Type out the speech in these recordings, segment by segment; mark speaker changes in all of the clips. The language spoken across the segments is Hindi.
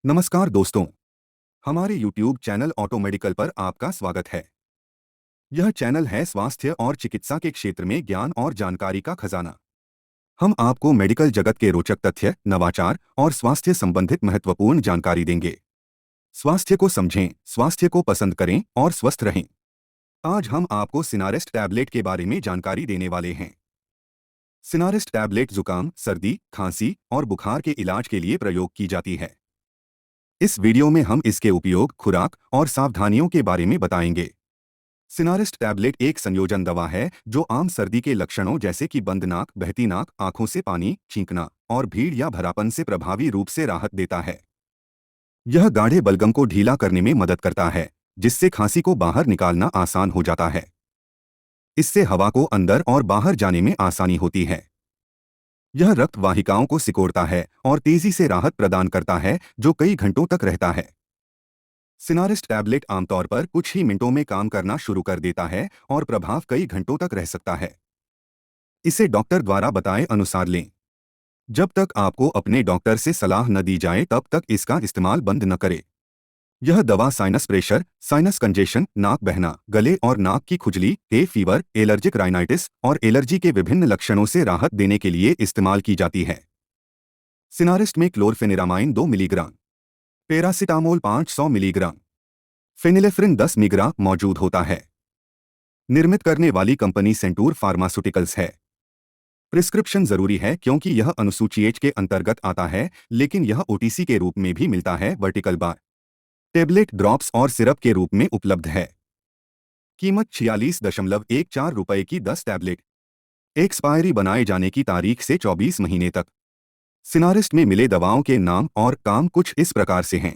Speaker 1: नमस्कार दोस्तों, हमारे YouTube चैनल ऑटो मेडिकल पर आपका स्वागत है। यह चैनल है स्वास्थ्य और चिकित्सा के क्षेत्र में ज्ञान और जानकारी का खजाना। हम आपको मेडिकल जगत के रोचक तथ्य, नवाचार और स्वास्थ्य संबंधित महत्वपूर्ण जानकारी देंगे। स्वास्थ्य को समझें, स्वास्थ्य को पसंद करें और स्वस्थ रहें। आज हम आपको सिनारेस्ट टैबलेट के बारे में जानकारी देने वाले हैं। सिनारेस्ट टैबलेट जुकाम, सर्दी, खांसी और बुखार के इलाज के लिए प्रयोग की जाती है। इस वीडियो में हम इसके उपयोग, खुराक और सावधानियों के बारे में बताएंगे। सिनारिस्ट टैबलेट एक संयोजन दवा है जो आम सर्दी के लक्षणों जैसे कि बंद नाक, बहती नाक, आंखों से पानी, छींकना और भीड़ या भरापन से प्रभावी रूप से राहत देता है। यह गाढ़े बलगम को ढीला करने में मदद करता है, जिससे खांसी को बाहर निकालना आसान हो जाता है। इससे हवा को अंदर और बाहर जाने में आसानी होती है। यह रक्त वाहिकाओं को सिकोड़ता है और तेजी से राहत प्रदान करता है, जो कई घंटों तक रहता है। सिनारिस्ट टैबलेट आमतौर पर कुछ ही मिनटों में काम करना शुरू कर देता है और प्रभाव कई घंटों तक रह सकता है। इसे डॉक्टर द्वारा बताए अनुसार लें। जब तक आपको अपने डॉक्टर से सलाह न दी जाए तब तक इसका इस्तेमाल बंद न करें। यह दवा साइनस प्रेशर, साइनस कंजेशन, नाक बहना, गले और नाक की खुजली, हे फीवर, एलर्जिक राइनाइटिस और एलर्जी के विभिन्न लक्षणों से राहत देने के लिए इस्तेमाल की जाती है। सिनारिस्ट में chlorpheniramine 2 milligram, paracetamol 500 milligram, phenylephrine 10 milligram मौजूद होता है। निर्मित करने वाली कंपनी सेंटूर फार्मास्यूटिकल्स है। प्रिस्क्रिप्शन जरूरी है क्योंकि यह अनुसूची एच के अंतर्गत आता है, लेकिन यह ओटीसी के रूप में भी मिलता है। वर्टिकल बार टेबलेट, ड्रॉप्स और सिरप के रूप में उपलब्ध है। कीमत 46.14 रुपए की 10 टैबलेट। एक्सपायरी बनाए जाने की तारीख से 24 महीने तक। सिनारिस्ट में मिले दवाओं के नाम और काम कुछ इस प्रकार से हैं।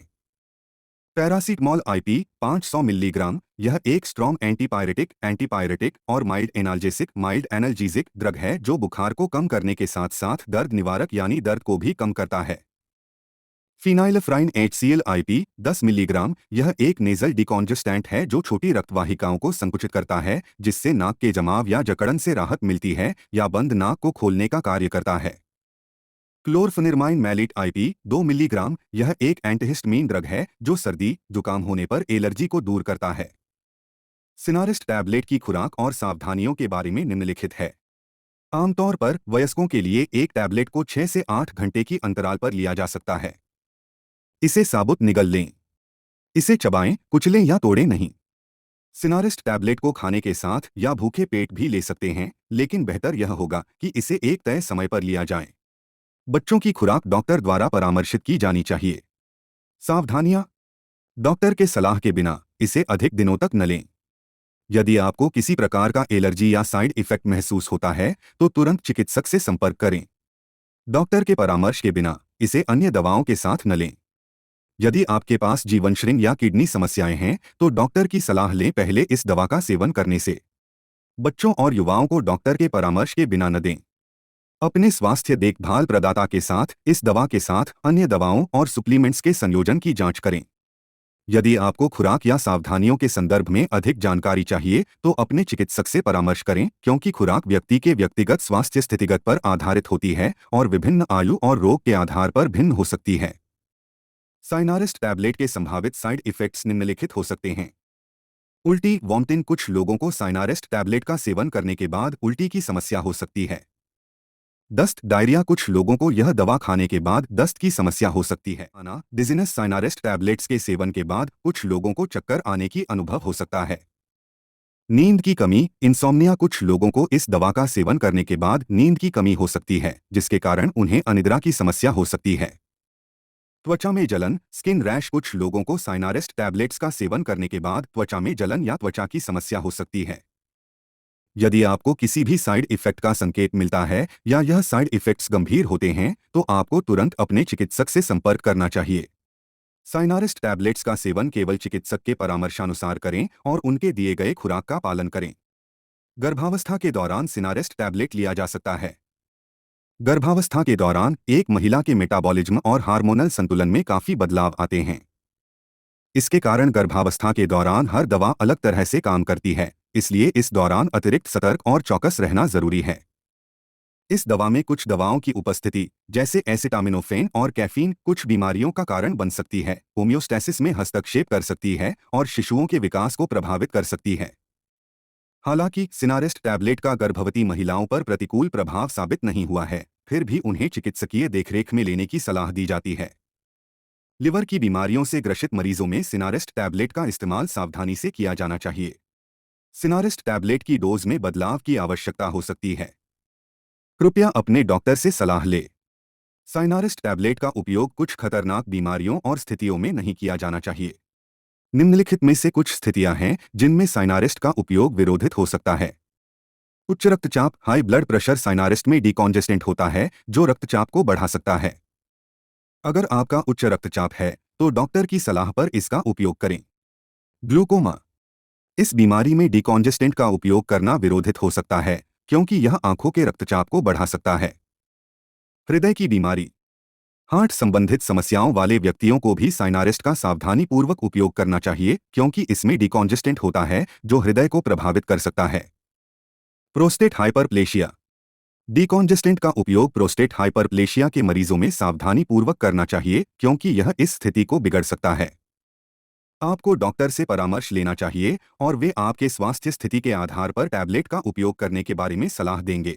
Speaker 1: Paracetamol IP 500 milligram. यह एक स्ट्रॉन्ग एंटीपायरेटिक और माइल्ड एनाल्जेसिक ड्रग है जो बुखार को कम करने के साथ साथ दर्द निवारक यानी दर्द को भी कम करता है। Phenylephrine HCl IP 10 milligram. यह एक नेजल डिकॉन्जेस्टेंट है जो छोटी रक्तवाहिकाओं को संकुचित करता है, जिससे नाक के जमाव या जकड़न से राहत मिलती है या बंद नाक को खोलने का कार्य करता है। क्लोरफेनिरमाइन मैलिट आईपी 2 मिलीग्राम। यह एक एंटीहिस्टामिन ड्रग है जो सर्दी, जुकाम होने पर एलर्जी को दूर करता है। सिनारिस्ट टैबलेट की खुराक और सावधानियों के बारे में निम्नलिखित है। आमतौर पर वयस्कों के लिए एक टैबलेट को 6 से 8 घंटे की अंतराल पर लिया जा सकता है। इसे साबुत निगल लें। इसे चबाएं, कुचलें या तोड़ें नहीं। सिनारिस्ट टैबलेट को खाने के साथ या भूखे पेट भी ले सकते हैं, लेकिन बेहतर यह होगा कि इसे एक तय समय पर लिया जाए। बच्चों की खुराक डॉक्टर द्वारा परामर्शित की जानी चाहिए। सावधानियां। डॉक्टर के सलाह के बिना इसे अधिक दिनों तक न लें। यदि आपको किसी प्रकार का एलर्जी या साइड इफेक्ट महसूस होता है तो तुरंत चिकित्सक से संपर्क करें। डॉक्टर के परामर्श के बिना इसे अन्य दवाओं के साथ न लें। यदि आपके पास जीवनशृंग या किडनी समस्याएं हैं तो डॉक्टर की सलाह लें पहले इस दवा का सेवन करने से। बच्चों और युवाओं को डॉक्टर के परामर्श के बिना न दें। अपने स्वास्थ्य देखभाल प्रदाता के साथ इस दवा के साथ अन्य दवाओं और सप्लीमेंट्स के संयोजन की जांच करें। यदि आपको खुराक या सावधानियों के संदर्भ में अधिक जानकारी चाहिए तो अपने चिकित्सक से परामर्श करें, क्योंकि खुराक व्यक्ति के व्यक्तिगत स्वास्थ्य स्थितिगत पर आधारित होती है और विभिन्न आयु और रोग के आधार पर भिन्न हो सकती है। साइनारिस्ट टैबलेट के संभावित साइड इफेक्ट्स निम्नलिखित हो सकते हैं। उल्टी, वॉमिटिंग। कुछ लोगों को साइनारिस्ट टैबलेट का सेवन करने के बाद उल्टी की समस्या हो सकती है। दस्त, डायरिया। कुछ लोगों को यह दवा खाने के बाद दस्त की समस्या हो सकती है। डिजीनेस। साइनारिस्ट टैबलेट्स के सेवन के बाद कुछ लोगों को चक्कर आने की अनुभव हो सकता है। नींद की कमी, इंसोम्निया। कुछ लोगों को इस दवा का सेवन करने के बाद नींद की कमी हो सकती है, जिसके कारण उन्हें अनिद्रा की समस्या हो सकती है। त्वचा में जलन, स्किन रैश। कुछ लोगों को साइनारिस्ट टैबलेट्स का सेवन करने के बाद त्वचा में जलन या त्वचा की समस्या हो सकती है। यदि आपको किसी भी साइड इफेक्ट का संकेत मिलता है या यह साइड इफेक्ट्स गंभीर होते हैं तो आपको तुरंत अपने चिकित्सक से संपर्क करना चाहिए। साइनारिस्ट टैबलेट्स का सेवन केवल चिकित्सक के परामर्शानुसार करें और उनके दिए गए खुराक का पालन करें। गर्भावस्था के दौरान सिनारिस्ट टैबलेट लिया जा सकता है। गर्भावस्था के दौरान एक महिला के मेटाबॉलिज्म और हार्मोनल संतुलन में काफी बदलाव आते हैं। इसके कारण गर्भावस्था के दौरान हर दवा अलग तरह से काम करती है, इसलिए इस दौरान अतिरिक्त सतर्क और चौकस रहना जरूरी है। इस दवा में कुछ दवाओं की उपस्थिति जैसे एसिटामिनोफेन और कैफीन कुछ बीमारियों का कारण बन सकती है, होम्योस्टैसिस में हस्तक्षेप कर सकती है और शिशुओं के विकास को प्रभावित कर सकती है। हालांकि सिनारेस्ट टैबलेट का गर्भवती महिलाओं पर प्रतिकूल प्रभाव साबित नहीं हुआ है, फिर भी उन्हें चिकित्सकीय देखरेख में लेने की सलाह दी जाती है। लिवर की बीमारियों से ग्रसित मरीजों में सिनारेस्ट टैबलेट का इस्तेमाल सावधानी से किया जाना चाहिए। सिनारेस्ट टैबलेट की डोज में बदलाव की आवश्यकता हो सकती है। कृपया अपने डॉक्टर से सलाह लें। साइनारिस्ट टैबलेट का उपयोग कुछ खतरनाक बीमारियों और स्थितियों में नहीं किया जाना चाहिए। निम्नलिखित में से कुछ स्थितियां हैं जिनमें साइनारिस्ट का उपयोग विरोधित हो सकता है। उच्च रक्तचाप हाई ब्लड प्रेशर साइनारिस्ट में डिकॉन्जेस्टेंट होता है जो रक्तचाप को बढ़ा सकता है। अगर आपका उच्च रक्तचाप है तो डॉक्टर की सलाह पर इसका उपयोग करें। ग्लूकोमा इस बीमारी में डिकॉन्जेस्टेंट का उपयोग करना विरोधित हो सकता है क्योंकि यह आंखों के रक्तचाप को बढ़ा सकता है। हृदय की बीमारी हार्ट संबंधित समस्याओं वाले व्यक्तियों को भी साइनारिस्ट का सावधानीपूर्वक उपयोग करना चाहिए क्योंकि इसमें डिकॉन्जेस्टेंट होता है जो हृदय को प्रभावित कर सकता है। प्रोस्टेट हाइपरप्लेशिया डिकॉन्जेस्टेंट का उपयोग प्रोस्टेट हाइपरप्लेशिया के मरीजों में सावधानीपूर्वक करना चाहिए क्योंकि यह इस स्थिति को बिगड़ सकता है। आपको डॉक्टर से परामर्श लेना चाहिए और वे आपके स्वास्थ्य स्थिति के आधार पर टैबलेट का उपयोग करने के बारे में सलाह देंगे।